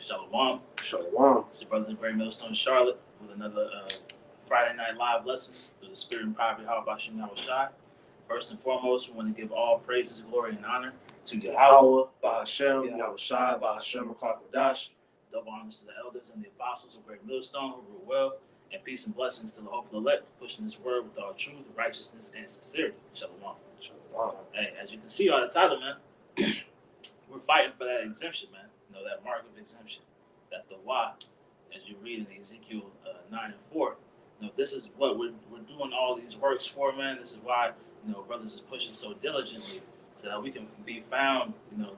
Shalom. Shalom. It's your brother, the Great Millstone Charlotte, with another Friday night live lesson through the Spirit and Power of Yahweh Shai. First and foremost, we want to give all praises, glory, and honor to Yahweh, Ba'Hashem, Yahweh Shai, Ba'Hashem, Kodash. Double honors to the elders and the apostles of Great Millstone who rule well, and peace and blessings to the hopeful elect, pushing this word with all truth, righteousness, and sincerity. Shalom. Shalom. Hey, as you can see on the title, man, we're fighting for that exemption, man. You know, that mark of exemption, that the why, as you read in Ezekiel 9 and 4. You know, this is what we're doing all these works for, man. This is why, you know, brothers is pushing so diligently so that we can be found, you know,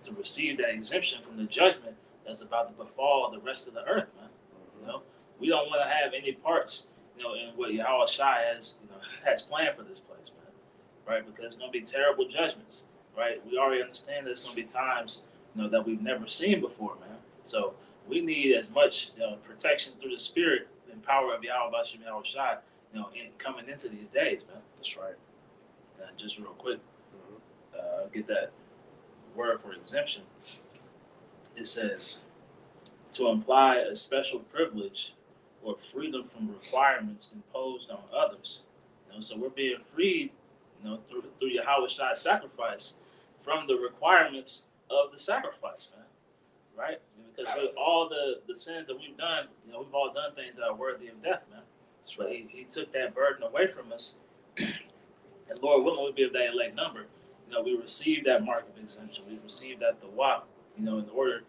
to receive that exemption from the judgment that's about to befall the rest of the earth, man. You know, we don't want to have any parts, you know, in what Yahweh Shai has planned for this place, man. Right? Because it's going to be terrible judgments, right? We already understand there's going to be times, you know, that we've never seen before, man. So we need as much protection through the Spirit and power of Yahweh Shai, you know, coming into these days, man. That's right. And just real quick, get that word for exemption. It says to imply a special privilege or freedom from requirements imposed on others. You know, so we're being freed, you know, through Yahweh Shai's sacrifice from the requirements of the sacrifice, man. Right? Because with all the sins that we've done, you know, we've all done things that are worthy of death, man. So he took that burden away from us. And Lord willing, we'll be of that elect number. You know, we received that mark of exemption. We received that thawab, you know, in order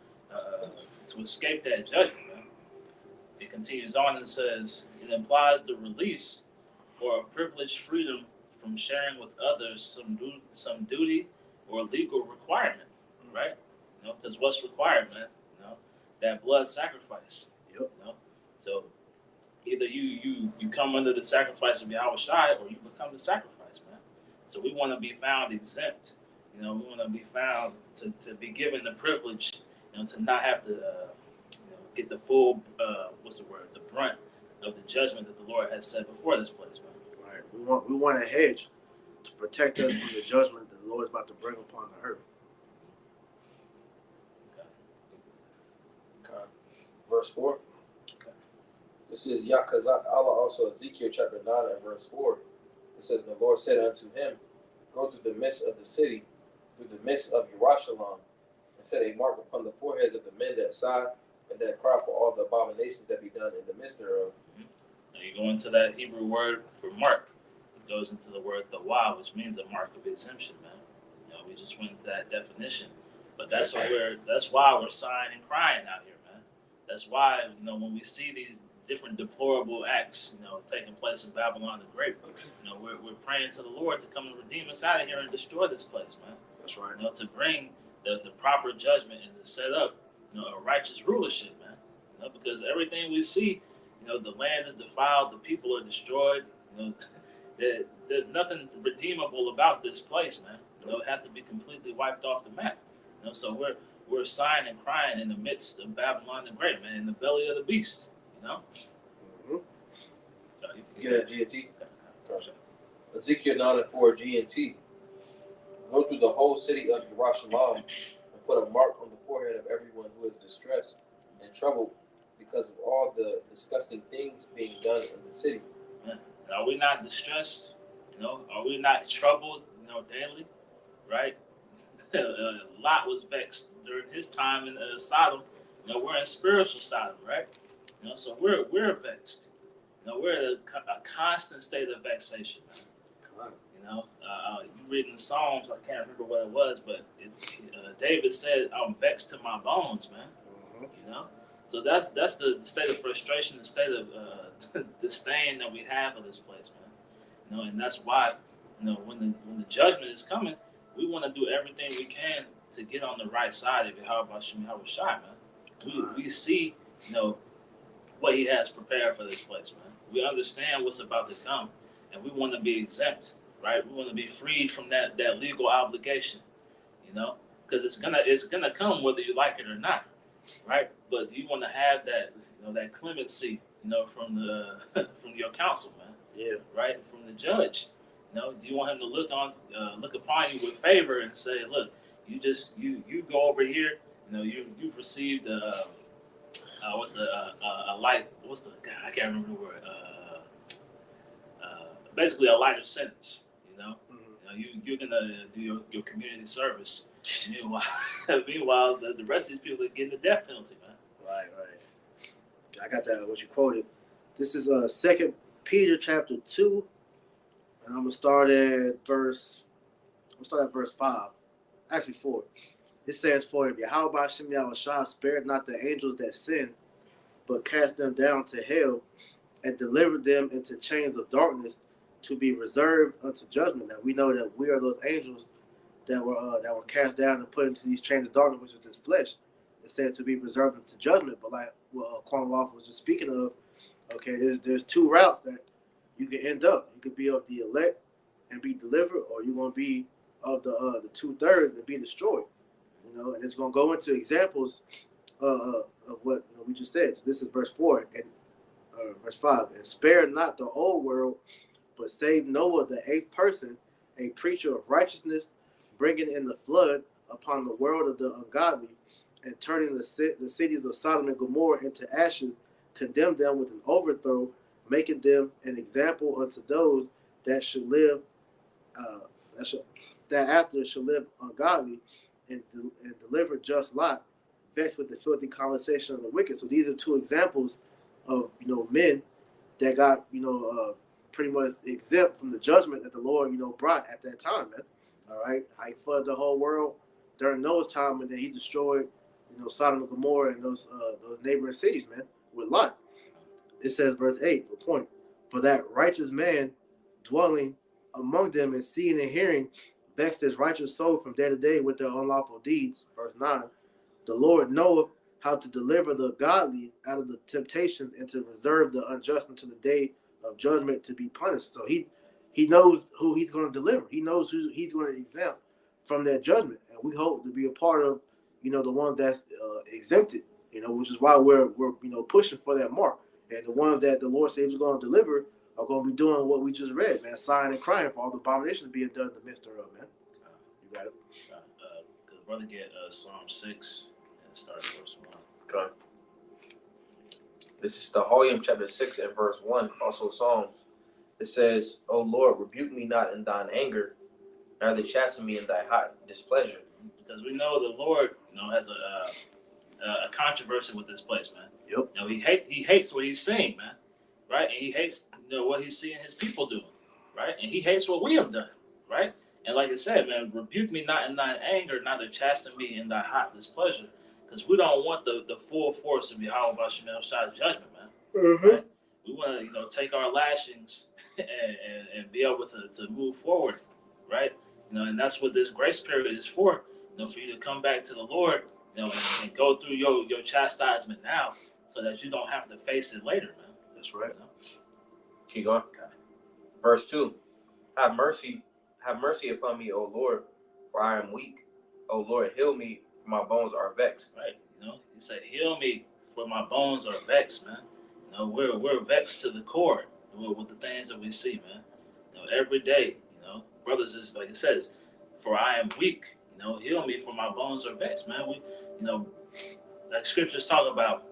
to escape that judgment, man. It continues on and says, it implies the release or a privileged freedom from sharing with others some duty or legal requirement, right? You know, because what's required, man? You know, that blood sacrifice. Yep. You know, so either you come under the sacrifice of Yahweh Shai or you become the sacrifice, man. So we want to be found exempt. You know, we want to be found to be given the privilege, you know, to not have to get the full the brunt of the judgment that the Lord has set before this place, man. Right. We want a hedge to protect us from the judgment that the Lord is about to bring upon the earth. Okay. Verse 4. Okay. This is Yakazak Allah, also Ezekiel chapter 9 and verse 4. It says, the Lord said unto him, go through the midst of the city, through the midst of Yerushalayim, and set a mark upon the foreheads of the men that sigh, and that cry for all the abominations that be done in the midst thereof. Now you go into that Hebrew word for mark. It goes into the word thawab, which means a mark of exemption, man. You know, we just went into that definition. But that's why we're sighing and crying out here, man. That's why, you know, when we see these different deplorable acts, you know, taking place in Babylon the Great, you know, we're praying to the Lord to come and redeem us out of here and destroy this place, man. That's right. You know, to bring the proper judgment and to set up, you know, a righteous rulership, man. You know, because everything we see, you know, the land is defiled, the people are destroyed. You know, there's nothing redeemable about this place, man. You know, it has to be completely wiped off the map. You know, so we're sighing and crying in the midst of Babylon the Great, man, in the belly of the beast. You know. You get a G&T. Ezekiel 9 and 4 G&T. Go through the whole city of Yerushalayim and put a mark on the forehead of everyone who is distressed and troubled because of all the disgusting things being done in the city. Man, are we not distressed? You know, are we not troubled, you know, daily? Right? Lot was vexed during his time in Sodom. You know, we're in spiritual Sodom, right? You know, so we're vexed. You know, we're in a constant state of vexation, man. You know, you read in the Psalms, I can't remember what it was, but it's David said, I'm vexed to my bones, man. You know, so that's the state of frustration, the state of disdain that we have of this place, man. You know, and that's why, you know, when the judgment is coming, we want to do everything we can to get on the right side of Yahweh Shai, man. We see, you know, what he has prepared for this place, man. We understand what's about to come, and we want to be exempt, right? We want to be freed from that legal obligation, you know, because it's gonna come whether you like it or not, right? But you want to have that, you know, that clemency, you know, from from your counsel, man. Yeah. Right, from the judge. You know, do you want him to look upon you with favor and say, look, you go over here, you've received what's a light? What's the God? I can't remember the word. Basically, a lighter sentence. You're gonna do your community service. Meanwhile, the rest of these people are getting the death penalty, man. Right. I got that. What you quoted. This is 2 Peter chapter 2, and I'm gonna start at verse 5. Actually 4. It says, "For if Yahweh Shem Yahushua spared not the angels that sinned, but cast them down to hell, and delivered them into chains of darkness, to be reserved unto judgment." Now we know that we are those angels that were cast down and put into these chains of darkness, which is this flesh. It's said to be reserved unto judgment. But like what Cornwall was just speaking of, okay, there's two routes that you can end up. You could be of the elect and be delivered, or you're gonna be of the 2/3 and be destroyed. And it's gonna go into examples of what we just said. So this is verse 4 and verse 5. "And spare not the old world, but save Noah the 8th person, a preacher of righteousness, bringing in the flood upon the world of the ungodly, and turning the cities of Sodom and Gomorrah into ashes, condemned them with an overthrow, making them an example unto those that should live, that after should live ungodly, and deliver just Lot, vexed with the filthy conversation of the wicked." So these are two examples of men that got pretty much exempt from the judgment that the Lord brought at that time, man. All right, I flooded the whole world during Noah's time, and then he destroyed Sodom and Gomorrah and those neighboring cities, man, with Lot. It says, verse 8, for point, "For that righteous man dwelling among them and seeing and hearing vexed his righteous soul from day to day with their unlawful deeds." Verse 9, "The Lord knoweth how to deliver the godly out of the temptations, and to reserve the unjust unto the day of judgment to be punished." So he knows who he's going to deliver. He knows who he's going to exempt from that judgment, and we hope to be a part of the ones that's exempted. Which is why we're pushing for that mark. And the ones that the Lord says He's going to deliver are going to be doing what we just read, man, sighing and crying for all the abominations being done in the midst thereof, man. You got it. Could brother get Psalm 6 and start at verse 1? Okay. This is the Hoyam chapter 6 and verse 1, also Psalms. It says, "O Lord, rebuke me not in thine anger, neither chasten me in thy hot displeasure." Because we know the Lord, has a controversy with this place, man. Yep. He hates what he's seeing, man, right? And he hates what he's seeing his people doing, right? And he hates what we have done, right? And like I said, man, rebuke me not in thine anger, neither chasten me in thy hot displeasure, because we don't want the full force of Yahweh Shemel Shah's judgment, man. Mm-hmm. Right? We want to take our lashings and be able to move forward, right? And that's what this grace period is for. For you to come back to the Lord, and go through your chastisement now, so that you don't have to face it later, man. That's right. Keep going. Okay. Verse 2, have mercy upon me, O Lord, for I am weak. O Lord, heal me, for my bones are vexed. Right. He said, heal me, for my bones are vexed, man. We're vexed to the core with the things that we see, man. Every day, brothers, is like it says, for I am weak. Heal me, for my bones are vexed, man. We, like scriptures talk about,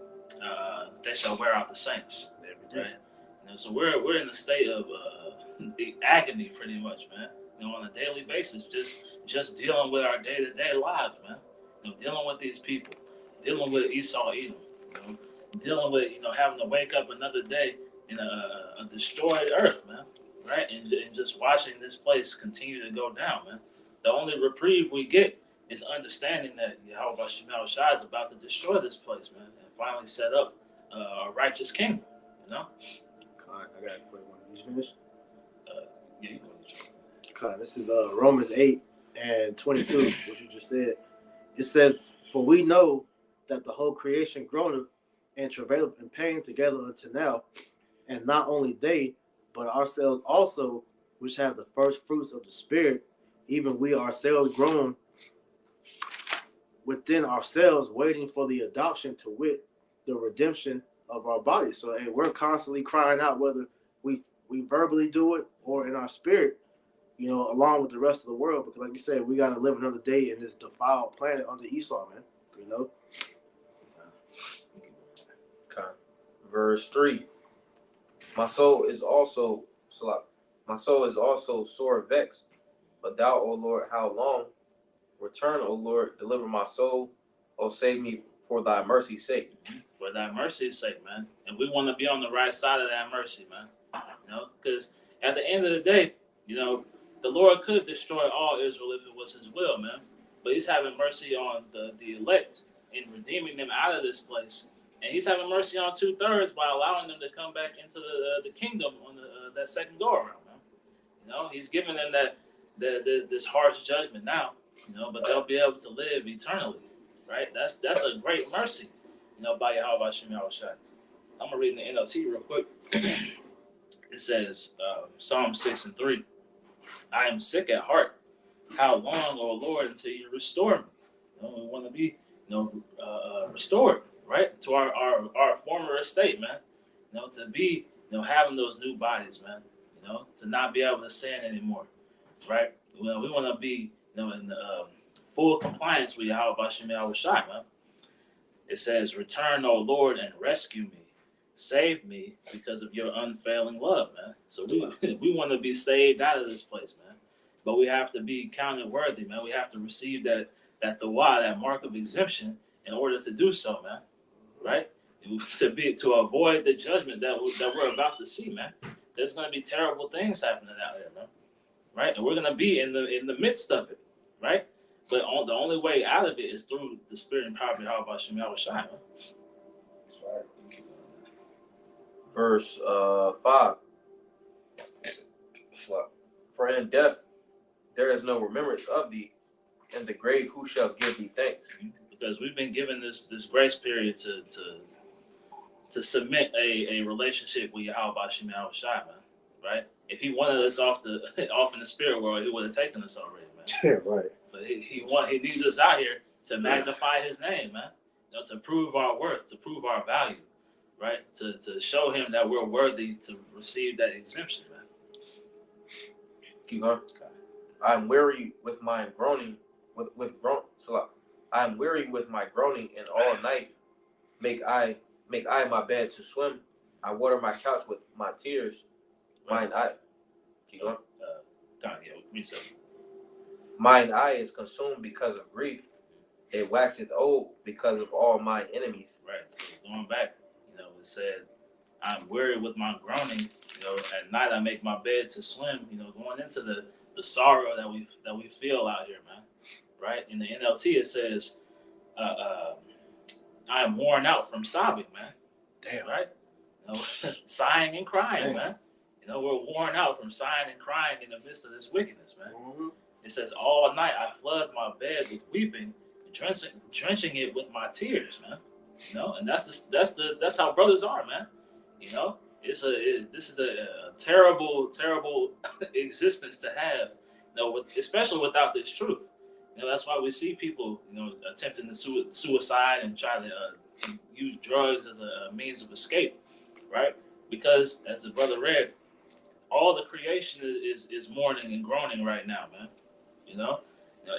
they shall wear out the saints, right? So we're in a state of agony, pretty much, man. On a daily basis, just dealing with our day-to-day lives, man. Dealing with these people, dealing with Esau, Edom, dealing with having to wake up another day in a destroyed earth, man, right? And just watching this place continue to go down, man. The only reprieve we get is understanding that Yahweh Shemel Shah is about to destroy this place, man, and finally set up a righteous kingdom, I got a quick one. You finished? Yeah, you go. Okay, this is Romans 8 and 22, what you just said. It says, "For we know that the whole creation groaneth and travaileth in pain together until now, and not only they, but ourselves also, which have the first fruits of the Spirit, even we ourselves groan within ourselves, waiting for the adoption, to wit, the redemption of our bodies." So we're constantly crying out, whether we verbally do it or in our spirit, along with the rest of the world, because like you said, we got to live another day in this defiled planet under Esau, man. You know. Okay. Verse 3. My soul is also sore vexed. But thou, O Lord, how long? Return, O Lord, deliver my soul. O save me for thy mercy's sake. For thy mercy's sake, man. And we want to be on the right side of that mercy, man. You know, because at the end of the day, you know, the Lord could destroy all Israel if it was his will, man. But he's having mercy on the elect and redeeming them out of this place. And he's having mercy on 2/3 by allowing them to come back into the kingdom on that second go around, man. You know, he's giving them this harsh judgment now, you know, but they'll be able to live eternally, right? That's a great mercy, you know, by Yahweh Shem Yahushai. I'm gonna read in the NLT real quick. It says, Psalm 6:3. I am sick at heart. How long, O Lord, until you restore me? You know, we want to be, restored, right, to our former estate, man. You know, to be, having those new bodies, man. You know, to not be able to sin anymore, right? We want to be, in full compliance with Yahweh Bashem Yahushai, man. It says, return, O Lord, and rescue me. Save me because of your unfailing love, man. So we want to be saved out of this place, man. But we have to be counted worthy, man. We have to receive that dawah, that mark of exemption, in order to do so, man. Right? To avoid the judgment that we're about to see, man. There's going to be terrible things happening out there, man. Right? And we're going to be in the midst of it, right? But the only way out of it is through the spirit and power of Yahweh Bashem Yahushai, man. Verse 5. For in death there is no remembrance of thee, in the grave who shall give thee thanks? Because we've been given this grace period to submit a relationship with Yahweh Bashem Yahushai, man. Right? If he wanted us off in the spirit world, he would have taken us already, man. Yeah, right. But he needs us out here to magnify his name, man. You know, to prove our worth, to prove our value, right? To show him that we're worthy to receive that exemption, man. Keep going. Okay. I am weary with my groaning, I am weary with my groaning, and all night make I my bed to swim. I water my couch with my tears. Mine eye. Keep going. Mine eye is consumed because of grief. It waxeth old because of all my enemies. Right. So going back, it said, I'm weary with my groaning. At night I make my bed to swim. Going into the sorrow that we feel out here, man. Right. In the NLT it says, I am worn out from sobbing, man. Damn. Right. Sighing and crying, Damn. man. We're worn out from sighing and crying in the midst of this wickedness, man. Mm-hmm. It says, all night I flood my bed with weeping, drenching it with my tears, man. And that's how brothers are, man. This is a terrible, terrible existence to have, especially without this truth. That's why we see people, attempting to suicide and try to use drugs as a means of escape, right? Because, as the brother read, all the creation is mourning and groaning right now, man.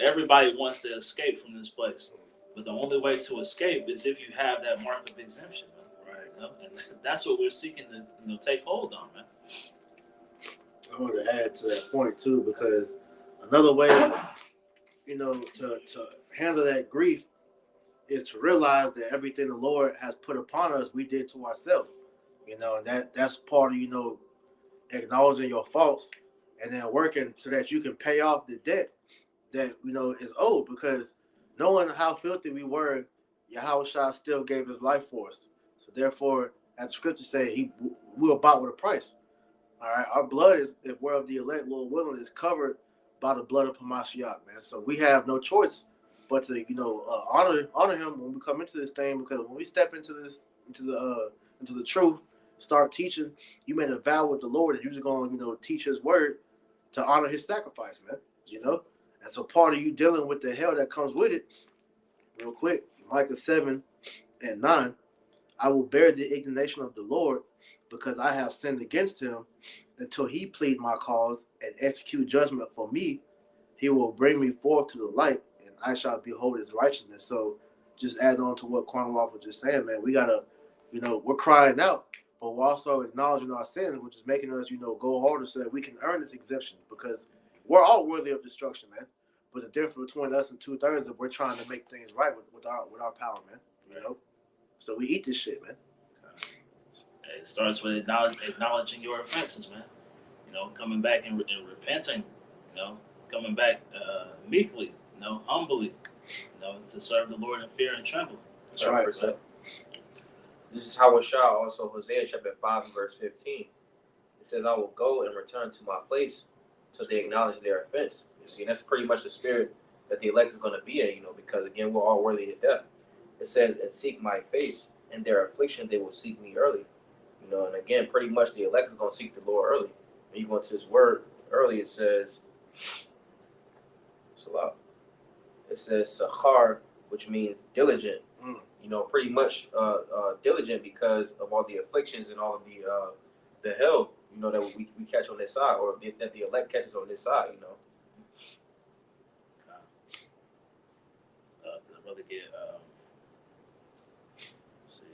Everybody wants to escape from this place, but the only way to escape is if you have that mark of exemption, man. Right? And that's what we're seeking to take hold on, man. I want to add to that point too, because another way, to handle that grief is to realize that everything the Lord has put upon us, we did to ourselves. And that's part of, acknowledging your faults and then working so that you can pay off the debt that, is owed, because knowing how filthy we were, Yahushua still gave his life for us. So therefore, as the scripture says, we were bought with a price. All right. Our blood is, if we're of the elect, Lord willing, is covered by the blood of Hamashiach, man. So we have no choice but to, honor him when we come into this thing, because when we step into the truth, start teaching, you made a vow with the Lord that you're going to, teach his word to honor his sacrifice, man. And so part of you dealing with the hell that comes with it, real quick, Micah 7:9, I will bear the indignation of the Lord because I have sinned against him. Until he plead my cause and execute judgment for me, he will bring me forth to the light, and I shall behold his righteousness. So just add on to what Cornwall was just saying, man. We gotta, we're crying out, but we're also acknowledging our sins, which is making us, go harder so that we can earn this exemption, because we're all worthy of destruction, man. But the difference between us and 2/3 is we're trying to make things right with our power, man. So we eat this shit, man. It starts with acknowledging your offenses, man. Coming back and repenting. Coming back meekly. Humbly. To serve the Lord in fear and trembling. That's right. This is how it shall also Hosea chapter 5 and verse 15. It says, I will go and return to my place till they acknowledge their offense. You see, and that's pretty much the spirit that the elect is going to be in, because again, we're all worthy of death. It says, and seek my face, in their affliction they will seek me early. And again, pretty much the elect is going to seek the Lord early. When you go into this word early, it says, sachar, which means diligent. Pretty much diligent because of all the afflictions and all of the hell, that we catch on this side, or that the elect catches on this side, Brother get, let's see.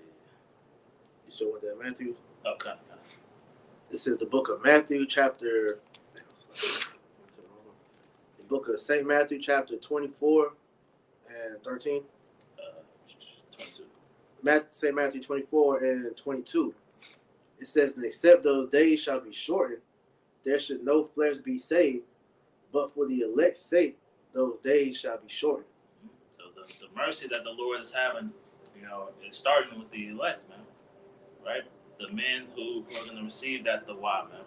You still want that, Matthew? Okay. This is the book of Matthew, chapter. The book of St. Matthew, chapter 24 and 13. 22. St. Matthew 24 and 22. It says, and except those days shall be shortened, there should no flesh be saved, but for the elect's sake, those days shall be shortened. So the mercy that the Lord is having, is starting with the elect, man. Right? The men who are going to receive that the why, man.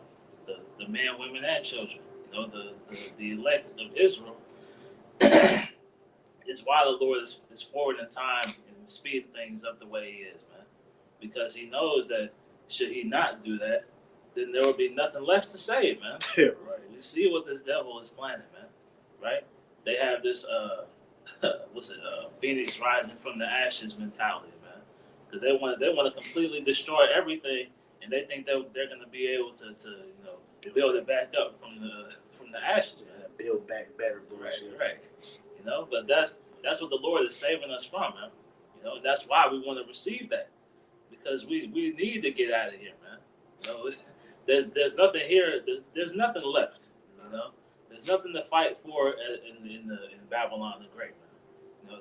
The men, women, and children. The elect of Israel is why the Lord is forward in time and speeding things up the way He is, man. Because He knows that should He not do that, then there will be nothing left to save, man. Yeah, right. We see what this devil is planning, man. Right? They have this Phoenix rising from the ashes mentality, man. Because they want to completely destroy everything, and they think that they're going to be able to build it back up from the ashes, man. Build back better, bullshit. Right. But that's what the Lord is saving us from, man. That's why we want to receive that, because we need to get out of here, man. There's nothing here. There's nothing left. There's nothing to fight for in Babylon the Great, man.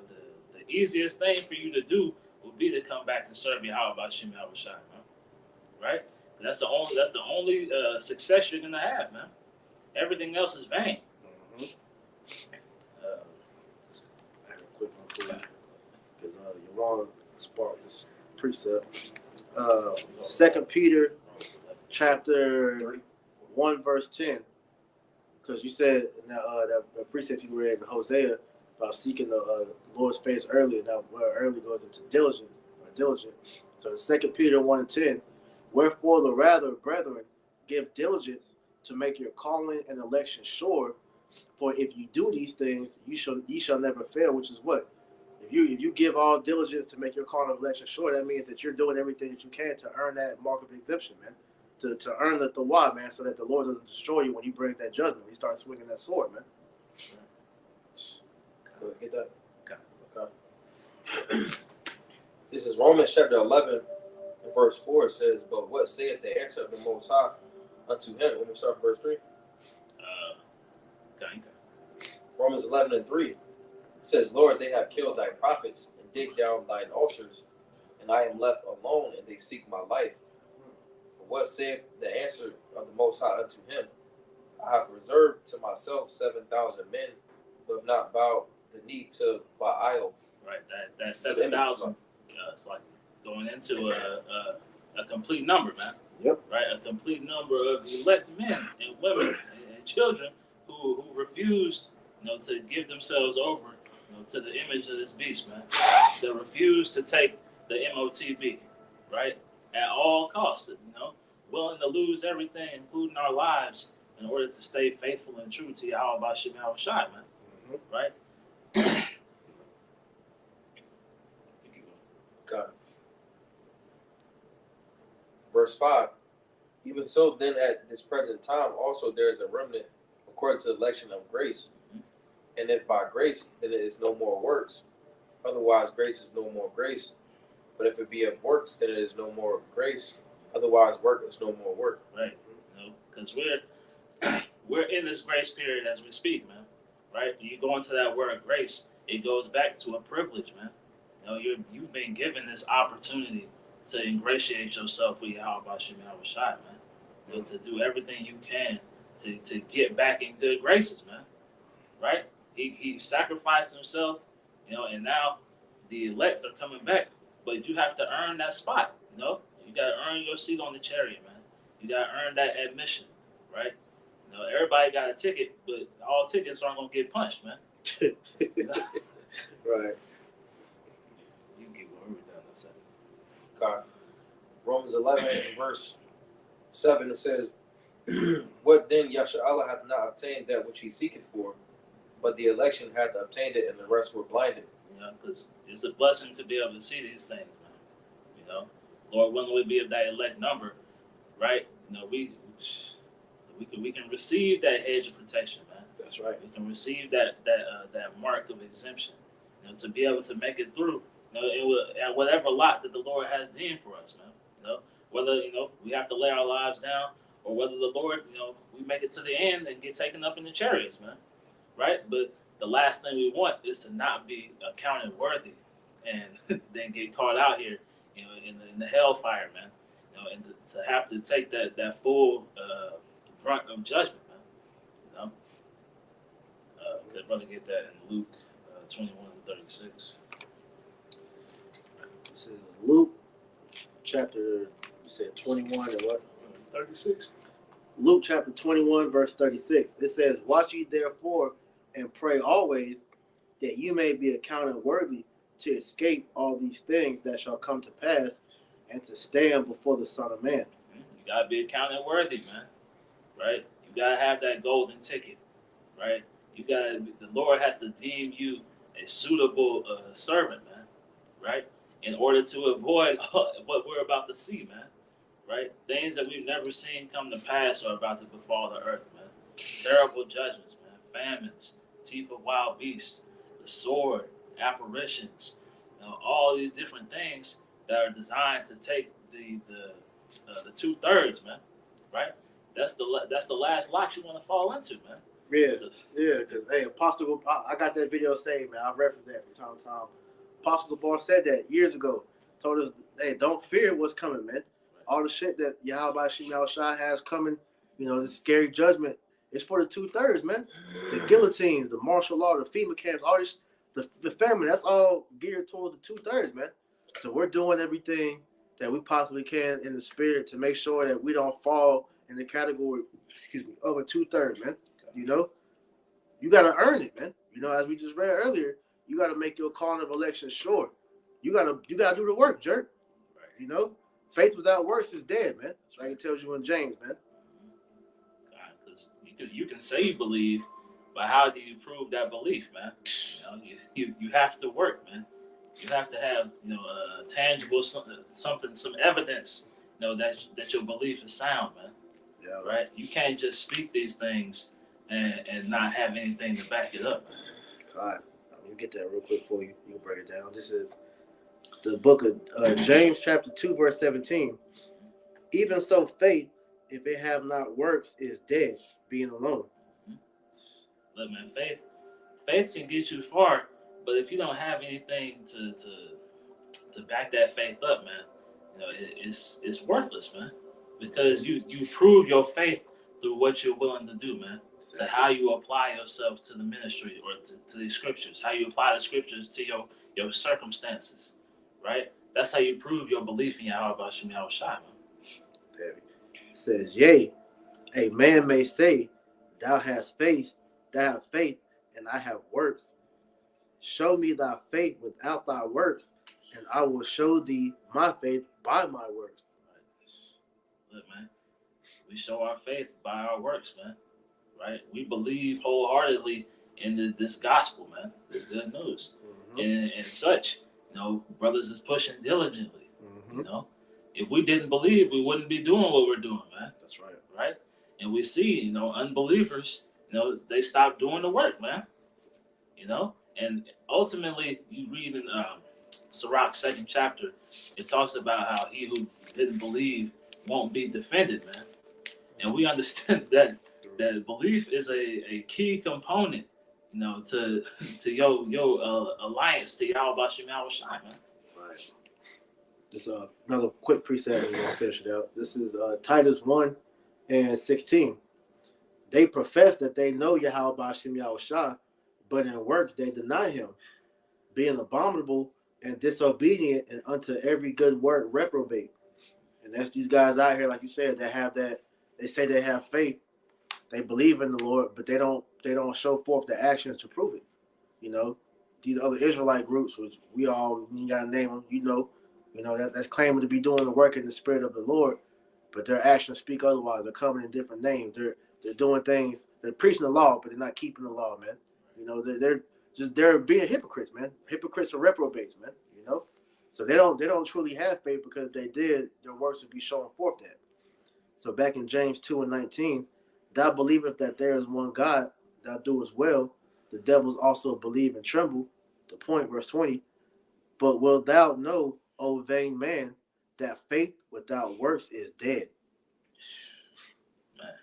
The easiest thing for you to do would be to come back and serve Yahweh B'Shem Yahushai, man. Right? That's the only success you're gonna have, man. Everything else is vain. Mm-hmm. I have a quick one for you, because you want to spark this precept. 2 Peter chapter 1 verse 10, because you said that precept you read in Hosea about seeking the Lord's face early, and now where early goes into diligent. So 2 Peter 1 and 10, wherefore the rather, brethren, give diligence to make your calling and election sure, for if you do these things, ye shall never fail. Which is what? If you give all diligence to make your calling and election sure, that means that you're doing everything that you can to earn that mark of exemption, man. To earn the why, man, so that the Lord doesn't destroy you when He brings that judgment. He starts swinging that sword, man. Go get that. Okay. This is Romans chapter 11 and verse 4. It says, but what saith the answer of the Most High unto him? Let me start verse 3. Okay. Romans 11 and 3. It says, Lord, they have killed thy prophets and dig down thine altars, and I am left alone, and they seek my life. But what saith the answer of the Most High unto him? I have reserved to myself 7,000 men, who have not bowed the knee to Baal. Right. That 7,000. It's like going into a complete number, man. Yep. Right. A complete number of elect men and women and children who refused, to give themselves over, to the image of this beast, man. They refused to take the MOTB, right? At all costs, willing to lose everything, including our lives, in order to stay faithful and true to Yahweh B'Shem Yahushai, man. Mm-hmm. Right? Okay. Verse 5. Even so, then at this present time, also there is a remnant according to the election of grace. And if by grace, then it is no more works. Otherwise, grace is no more grace. But if it be of works, then it is no more grace. Otherwise, work is no more work. Right. Because we're in this grace period as we speak, man. Right? You go into that word grace, it goes back to a privilege, man. You've been given this opportunity to ingratiate yourself with Yahweh Shem Shai, man. To do everything you can to get back in good graces, man. Right? He sacrificed himself, and now the elect are coming back, but you have to earn that spot. You got to earn your seat on the chariot, man. You got to earn that admission, right? Everybody got a ticket, but all tickets aren't gonna get punched, man. Right. You can get where we're done in a second. God. Romans 11 verse 7, it says, "What then Yasha'Allah hath not obtained that which he seeketh for, but the election hath obtained it, and the rest were blinded." Because it's a blessing to be able to see these things, man. Lord willing, we be of that elect number, right? We can receive that hedge of protection, man. That's right. We can receive that mark of exemption, to be able to make it through, at whatever lot that the Lord has deemed for us, man. Whether we have to lay our lives down, or whether the Lord, we make it to the end and get taken up in the chariots, man. Right? But the last thing we want is to not be accounted worthy, and then get caught out here, in the hellfire, man. And to have to take that full brunt of judgment, man. Could brother get that in Luke 21:36. This is Luke chapter, you said 21 and what? 36. Luke chapter 21, verse 36. It says, "Watch ye therefore and pray always, that you may be accounted worthy to escape all these things that shall come to pass, and to stand before the Son of Man." You gotta be accounted worthy, man. Right? You gotta have that golden ticket. Right? The Lord has to deem you a suitable servant, man. Right? In order to avoid what we're about to see, man. Right? Things that we've never seen come to pass are about to befall the earth, man. Terrible judgments, man. Famines, teeth of wild beasts, the sword, apparitions, all these different things that are designed to take the 2/3, man. Right? That's the last lot you want to fall into, man. Yeah, because hey, Apostle, I got that video saved, man. I reference that from time to time. Apostle Gabar said that years ago. Told us, hey, don't fear what's coming, man. All the shit that Yahweh Shem Shai has coming, this scary judgment, it's for the 2/3, man. The guillotines, the martial law, the FEMA camps, all this, the family, that's all geared towards the 2/3, man. So we're doing everything that we possibly can in the spirit to make sure that we don't fall in the category, of a 2/3, man. You got to earn it, man. As we just read earlier, you got to make your calling of election sure. You got to do the work, jerk. Right. Faith without works is dead, man. Like it tells you in James, man. Because you can say you believe, but how do you prove that belief, man? You have to work, man. You have to have tangible something, some evidence, that your belief is sound, man. Yeah. Right? You can't just speak these things and not have anything to back it up. All right. Let me get that real quick for you. You can break it down. This is the book of James chapter 2, verse 17. "Even so, faith, if it have not works, is dead, being alone." Look, man, faith can get you far, but if you don't have anything to back that faith up, man, it's worthless, man. Because you prove your faith through what you're willing to do, man. To how you apply yourself to the ministry or to the scriptures, how you apply the scriptures to your circumstances, right? That's how you prove your belief in Yahweh Shem Shai, man. It says, "Yea, a man may say, thou hast faith, and I have works. Show me thy faith without thy works, and I will show thee my faith by my works." Look, man, we show our faith by our works, man. Right? We believe wholeheartedly in this gospel, man. This good news, and such. Brothers is pushing diligently. If we didn't believe, we wouldn't be doing what we're doing, man. That's right. Right? And we see, unbelievers, they stop doing the work, man. And ultimately, you read in Sirach's 2nd chapter, it talks about how he who didn't believe won't be defended, man. And we understand that belief is a key component, to your alliance to Yahweh Bashem Yahweh Shai, man. Right. Just another quick precept, and we're gonna finish it out. This is Titus 1:16. They profess that they know Yahweh Bashem Yahweh Shai, but in works they deny him, being abominable and disobedient, and unto every good work reprobate. And that's these guys out here, like you said, that have that. They say they have faith, they believe in the Lord, but they don't show forth the actions to prove it. These other Israelite groups, which we all, you gotta name them, that's claiming to be doing the work in the Spirit of the Lord, but their actions speak otherwise. They're coming in different names. They're doing things. They're preaching the law, but they're not keeping the law, man. They're being hypocrites, man. Hypocrites are reprobates, man. So they don't truly have faith, because if they did, their works would be showing forth that. So back in James 2:19, thou believest that there is one God, thou doest well. The devils also believe and tremble. The point, verse 20. But wilt thou know, O vain man, that faith without works is dead? Man,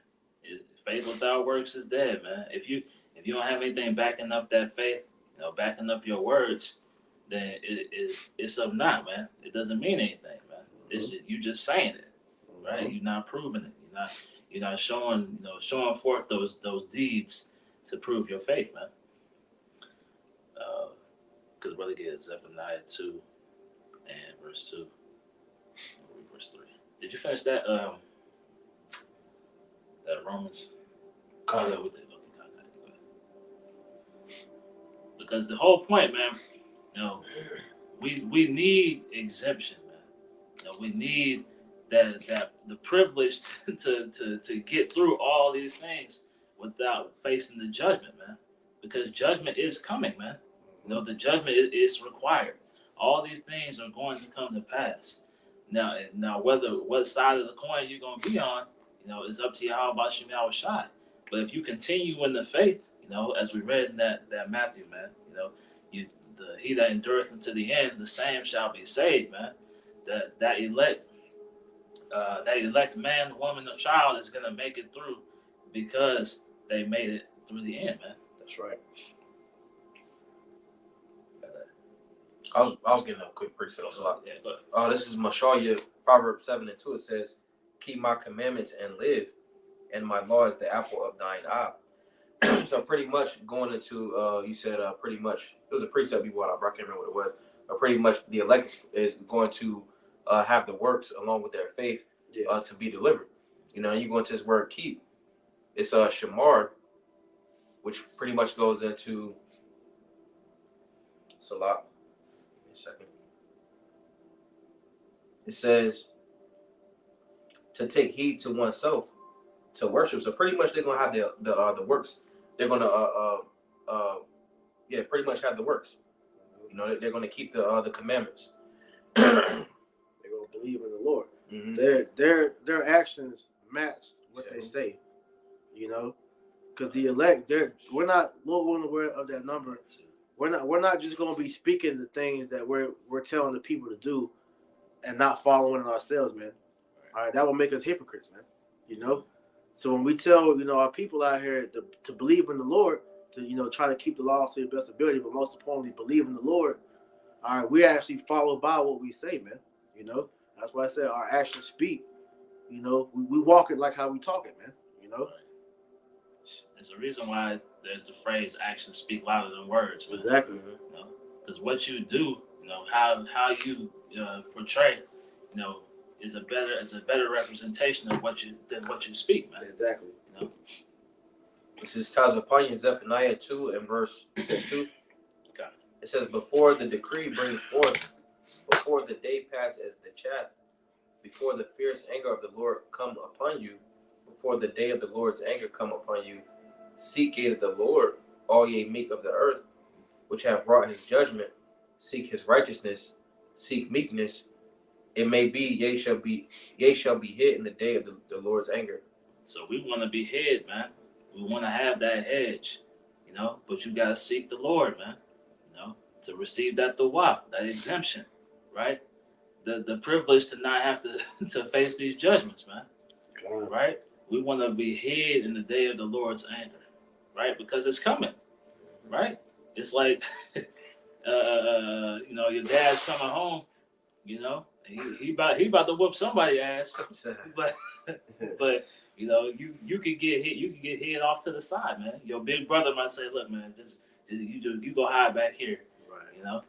faith without works is dead, man. If you don't have anything backing up that faith, backing up your words, then it's of naught, man. It doesn't mean anything, man. It's you just saying it, right? You're not proving it. You're not showing forth those deeds to prove your faith, man. Because brother get Zephaniah 2 and verse 2, verse 3. Did you finish that? That Romans. Oh, yeah, we did. Okay. Because the whole point, man, we need exemption, man. We need that the privilege to get through all these things without facing the judgment, man. Because judgment is coming, man. The judgment is required. All these things are going to come to pass. Now, what side of the coin you're going to be on, is up to Yahweh Bashem Yahweh Shai. But if you continue in the faith, as we read in that Matthew, man, he that endureth unto the end, the same shall be saved, man. That elect man, woman, or child is going to make it through because they made it through the end, man. That's right. I was getting a quick precept. Yeah, this is Mashaya, Proverbs 7:2. It says, keep my commandments and live, and my law is the apple of thine eye. So pretty much going into, you said pretty much, it was a precept we brought up, I can't remember what it was. Pretty much the elect is going to have the works along with their faith to be delivered. You go into this word keep. It's shamar, which pretty much goes into salat. A second. It says to take heed to oneself, to worship. So pretty much they're gonna have the works. They're gonna pretty much have the works. They're gonna keep the commandments. They're gonna believe in the Lord. Mm-hmm. Their actions match what they say. Because the elect, we're not aware of that number. We're not just going to be speaking the things that we're telling the people to do and not following it ourselves, man. All right, that will make us hypocrites, man. So when we tell our people out here to believe in the Lord, to try to keep the laws to your best ability, but most importantly believe in the Lord. All right, we actually follow by what we say, man. That's why I said our actions speak. We walk it like how we talk it, man. It's the reason why there's the phrase "actions speak louder than words." Man. Exactly. Because what you do, how you portray, is a better representation of what you speak, man. Exactly. This is Tazapanya, Zephaniah 2 and verse 2. Okay. It says, before the decree brings forth, before the day pass as the chaff, before the fierce anger of the Lord come upon you, before the day of the Lord's anger come upon you, seek ye the Lord, all ye meek of the earth, which have wrought his judgment, seek his righteousness, seek meekness. It may be ye shall be hid in the day of the Lord's anger. So we want to be hid, man. We want to have that hedge, but you gotta seek the Lord, man. to receive that dua, that exemption, right? The privilege to not have to to face these judgments, man. God. Right? We want to be hid in the day of the Lord's anger, right? Because it's coming, right? It's like, your dad's coming home, he about to whoop somebody's ass, but but you could get hit, hit off to the side, man. Your big brother might say, look, man, you go hide back here, Right.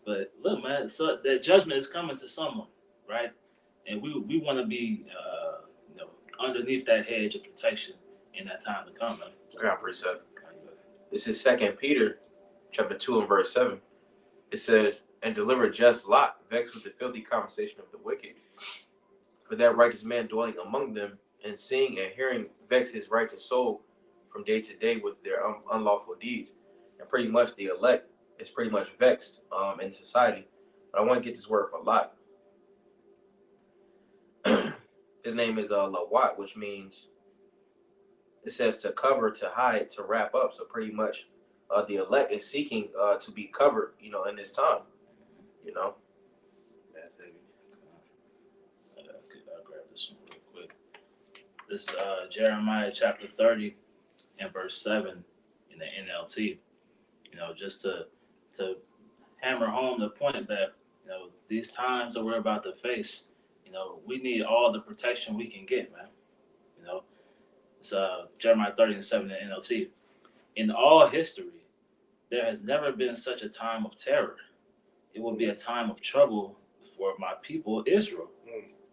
But look, man, so that judgment is coming to someone, right? And we want to be underneath that hedge of protection in that time to come, man. I got precept. This is 2 Peter chapter 2 and verse 7. It says, and deliver just Lot, vexed with the filthy conversation of the wicked. For that righteous man dwelling among them, and seeing and hearing vex his righteous soul from day to day with their unlawful deeds. And pretty much the elect is pretty much vexed in society. But I want to get this word for Lot. His name is Lawat, which means, it says to cover, to hide, to wrap up. So pretty much the elect is seeking to be covered, in this time, That's heavy. I'll grab this one real quick. This is Jeremiah chapter 30 and verse 7 in the NLT. Just to hammer home the point that, these times that we're about to face, we need all the protection we can get, man. It's Jeremiah 30 and 7 in NLT. In all history, there has never been such a time of terror. It will be a time of trouble for my people Israel.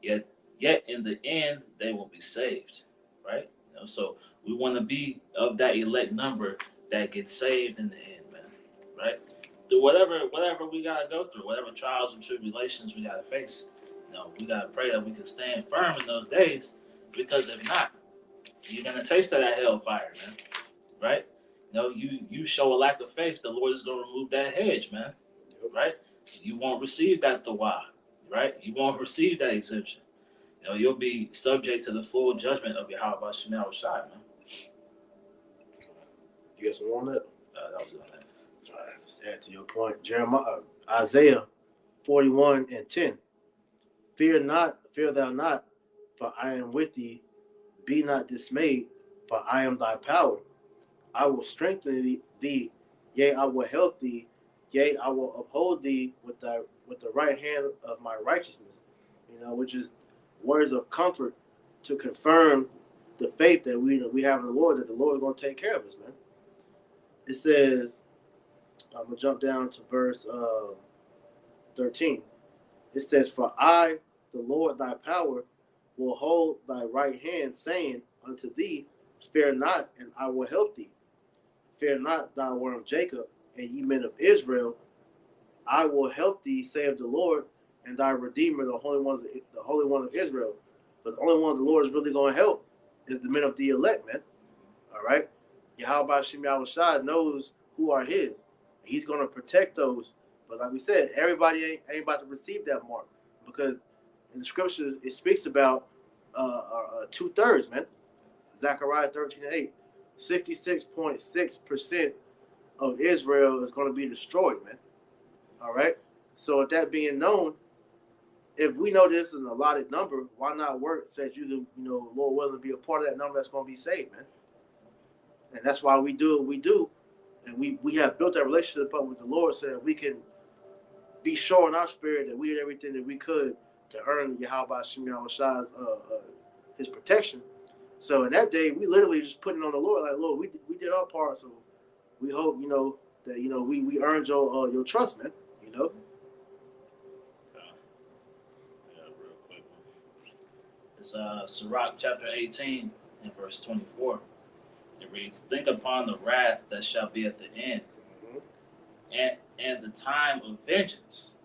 Yet in the end, they will be saved, right? So we want to be of that elect number that gets saved in the end, man, right? Through whatever we gotta go through, whatever trials and tribulations we gotta face, we gotta pray that we can stand firm in those days, because if not, you're gonna taste of that hellfire, man, right? You show a lack of faith, the Lord is gonna remove that hedge, man, right? You won't receive that dua, right? You won't receive that exemption. You'll be subject to the full judgment of Yahweh Shemel Rashai, man. You got some more on that? That was on that. All right, let's add to your point. Isaiah 41 and 10. Fear thou not, for I am with thee. Be not dismayed, for I am thy power. I will strengthen thee, yea, I will help thee, yea, I will uphold thee with the right hand of my righteousness. Which is words of comfort to confirm the faith that we have in the Lord, that the Lord is going to take care of us, man. It says, I'm going to jump down to verse 13. It says, for I, the Lord thy power, will hold thy right hand, saying unto thee, fear not, and I will help thee. Fear not, thou worm Jacob, and ye men of Israel. I will help thee, saith the Lord, and thy Redeemer, the Holy One of Israel. But the only one the Lord is really going to help is the men of the elect, man. All right? Yahweh Shem Yahushua knows who are his. He's going to protect those. But like we said, everybody ain't about to receive that mark, because in the scriptures it speaks about 2/3, man. Zechariah 13 and 8. 66.6% of Israel is going to be destroyed, man. All right? So with that being known, if we know this is an allotted number, why not work so that you can, Lord willing, be a part of that number that's going to be saved, man? And that's why we do what we do. And we have built that relationship up with the Lord so that we can be sure in our spirit that we did everything that we could to earn Yahweh Shem Yahushua's his protection. So in that day, we literally just put it on the Lord, like, Lord, we did our part, so we hope, that, we earned your trust, man, Yeah, real quick. It's Sirach chapter 18 and verse 24. It reads, think upon the wrath that shall be at the end, and the time of vengeance,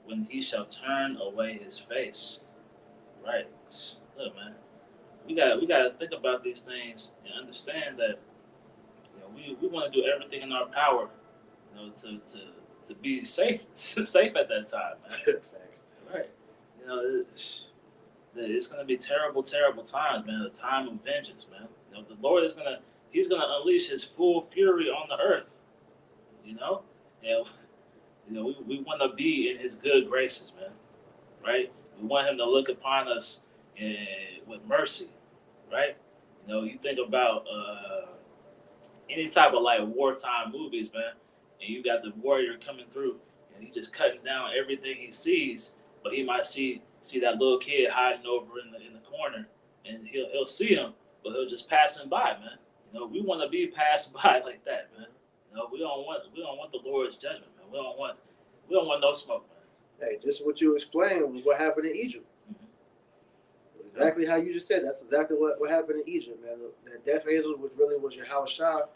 when he shall turn away his face. Right. Look, man, we gotta think about these things and understand that we want to do everything in our power, to be safe at that time, man. Thanks. Right. It's gonna be terrible times, man. The time of vengeance, man. The Lord he's gonna unleash his full fury on the earth. And We want to be in His good graces, man. Right? We want Him to look upon us with mercy, right? You think about any type of like wartime movies, man, and you got the warrior coming through, and he just cutting down everything he sees, but he might see that little kid hiding over in the corner, and he'll see him, but he'll just pass him by, man. We want to be passed by like that, man. We don't want the Lord's judgment, man. We don't want no smoke, man. Hey, just what you explained was what happened in Egypt. Exactly how you just said. That's exactly what happened in Egypt, man. That death angel, which really was Yahushua,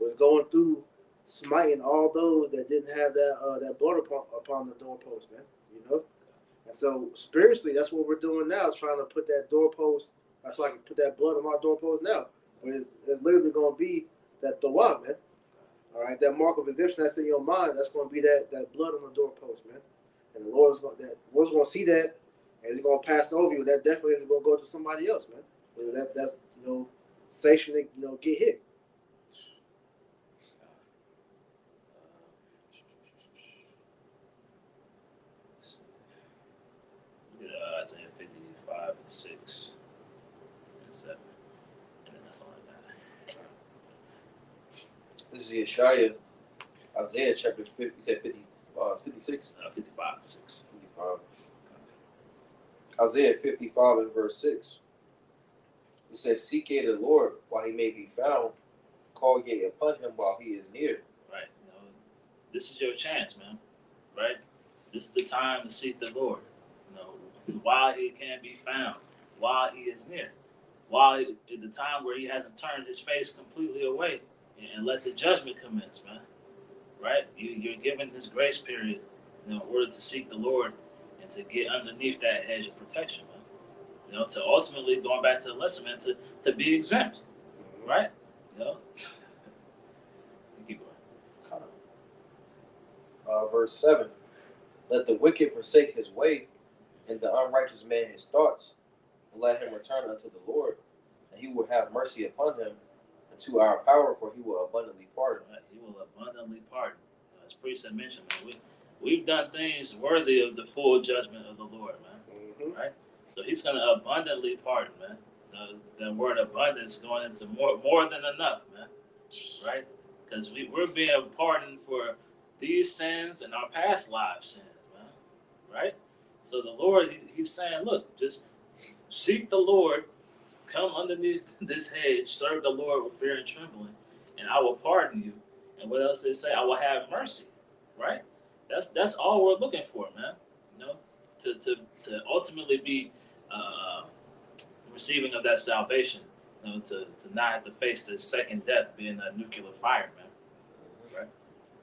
was going through smiting all those that didn't have that blood upon the doorpost, man. And so spiritually, that's what we're doing now, is trying to put that doorpost. That's so I can put that blood on my doorpost now. But it's literally going to be that dawah, man. All right, that mark of exemption that's in your mind, that's going to be that blood on the doorpost, man. And the Lord's going to see that, and He's going to pass over you. That definitely is going to go to somebody else, man. That's sanction to get hit. Isaiah 55 and 6 and 7, and then that's all I got. This is Yeshaya, Isaiah chapter 50. You said 56? 55 and 6. 55. Isaiah 55 and verse 6. It says, "Seek ye the Lord while He may be found; call ye upon Him while He is near." Right. This is your chance, man. Right. This is the time to seek the Lord. While He can be found, while He is near, while at the time where He hasn't turned His face completely away and let the judgment commence, man. Right? You're given this grace period in order to seek the Lord and to get underneath that hedge of protection, man. To ultimately, going back to the lesson, man, to be exempt, right? Keep going. Verse 7. Let the wicked forsake his way, and the unrighteous man his thoughts, and let him return unto the Lord, and He will have mercy upon him, and to our power, for He will abundantly pardon. Right. He will abundantly pardon. As priest had mentioned, man, we've done things worthy of the full judgment of the Lord, man. Right? So He's going to abundantly pardon, man. The word abundance going into more than enough, man. Right? Because we're being pardoned for these sins and our past life sins, man. Right? So the Lord, He's saying, look, just seek the Lord, come underneath this hedge, serve the Lord with fear and trembling, and I will pardon you. And what else did it say? I will have mercy, right? That's all we're looking for, man. To ultimately be receiving of that salvation, to not have to face the second death, being a nuclear fire, man. Right?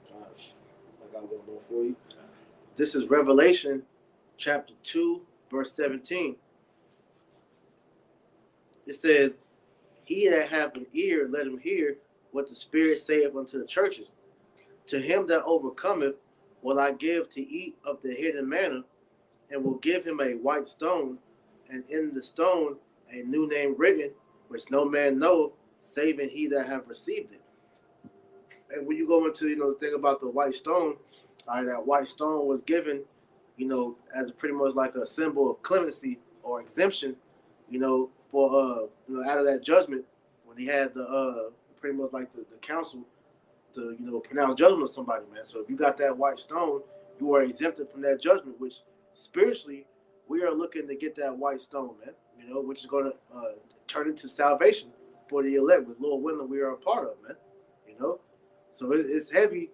Gosh, I got one more for you. This is Revelation chapter 2, verse 17. It says, "He that hath an ear, let him hear what the Spirit saith unto the churches. To him that overcometh will I give to eat of the hidden manna, and will give him a white stone, and in the stone a new name written, which no man knoweth, saving he that hath received it." And when you go into, the thing about the white stone, that white stone was given, as pretty much like a symbol of clemency or exemption, for out of that judgment when he had the pretty much like the council to pronounce judgment on somebody, man. So if you got that white stone, you are exempted from that judgment, which spiritually we are looking to get that white stone, man. Which is going to turn into salvation for the elect, with Lord willing we are a part of, man. So it's heavy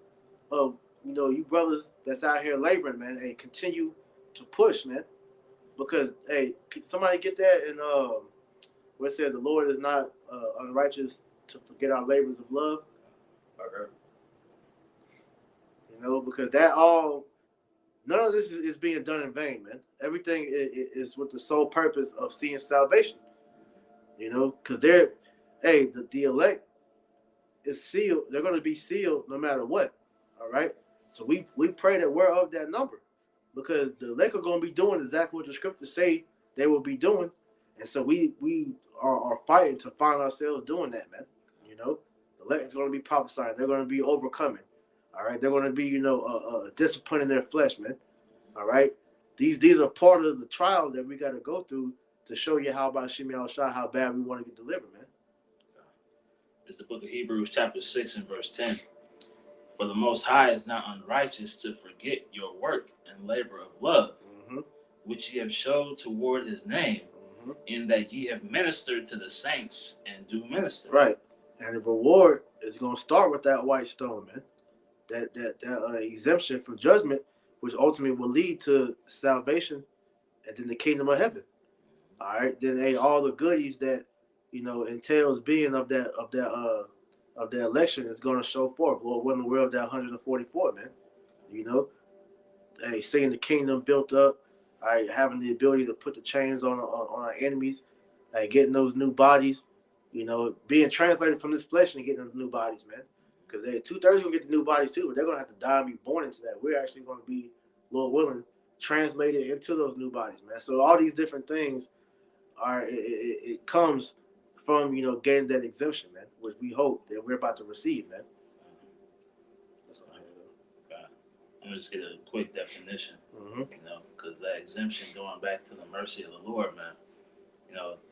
of you brothers that's out here laboring, man. Hey, continue to push, man, because hey, somebody get that and where it says the Lord is not unrighteous to forget our labors of love. Okay. Because that all, none of this is being done in vain, man. Everything is with the sole purpose of seeing salvation. Because the elect is sealed. They're going to be sealed no matter what. All right. So we pray that we're of that number, because the elect are going to be doing exactly what the scriptures say they will be doing, and so we are fighting to find ourselves doing that, man. The elect is going to be prophesying. They're going to be overcoming. All right, they're going to be, disciplining their flesh, man. All right, these are part of the trial that we got to go through to show you how about Shimi Al Shah, how bad we want to get delivered, man. It's the book of Hebrews, chapter 6 and verse 10. For the Most High is not unrighteous to forget your work and labor of love, which ye have showed toward his name, in that ye have ministered to the saints and do minister. Right. And the reward is going to start with that white stone, man. That exemption from judgment, which ultimately will lead to salvation and then the kingdom of heaven. All right. Then all the goodies that entails being of that election is going to show forth. Lord willing, we're of that 144, man. Seeing the kingdom built up, all right, having the ability to put the chains on our enemies, getting those new bodies, being translated from this flesh and getting those new bodies, man. Because 2/3 gonna get the new bodies too, but they're gonna have to die and be born into that. We're actually gonna be, Lord willing, translated into those new bodies, man. So all these different things it comes from getting that exemption, man, which we hope that we're about to receive, man. I'm gonna just get a quick definition, because that exemption, going back to the mercy of the Lord, man.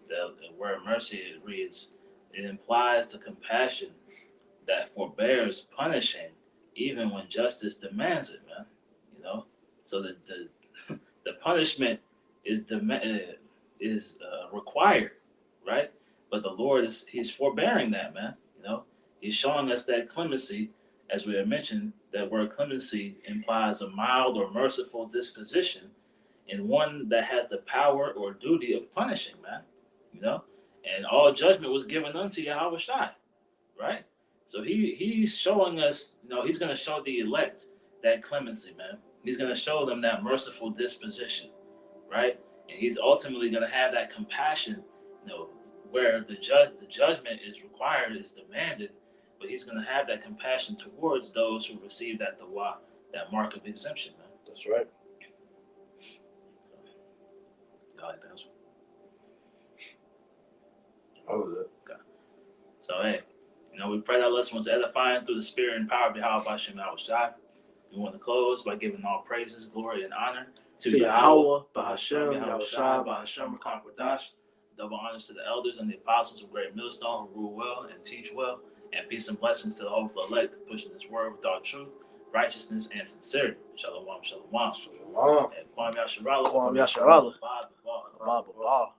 The word mercy, it reads, it implies the compassion that forbears punishing even when justice demands it, man. So that the punishment is required, right? But the Lord he's forbearing that, man. He's showing us that clemency, as we have mentioned. That word clemency implies a mild or merciful disposition in one that has the power or duty of punishing, man. And all judgment was given unto Yahweh Shai, right? So he's showing us, he's going to show the elect that clemency, man. He's going to show them that merciful disposition, right? And he's ultimately going to have that compassion, where the judgment is required, is demanded, but he's going to have that compassion towards those who receive that dawah, that mark of exemption, man. That's right. Thanks. Okay. So, hey, we pray that lesson was edifying through the spirit and power of Yahweh Bashem Shai. We want to close by giving all praises, glory, and honor to Yahweh, Bahashem, Yahushua, Bahashem, Kakwadash. Double honors to the elders and the apostles of Great Millstone who rule well and teach well, and peace and blessings to the hopeful elect pushing this word with all truth, righteousness, and sincerity. Shalom, shalom. Shalom. And Kwam Yasharallah. Kwam Yasharallah. Blah, blah, blah. Blah, blah, blah.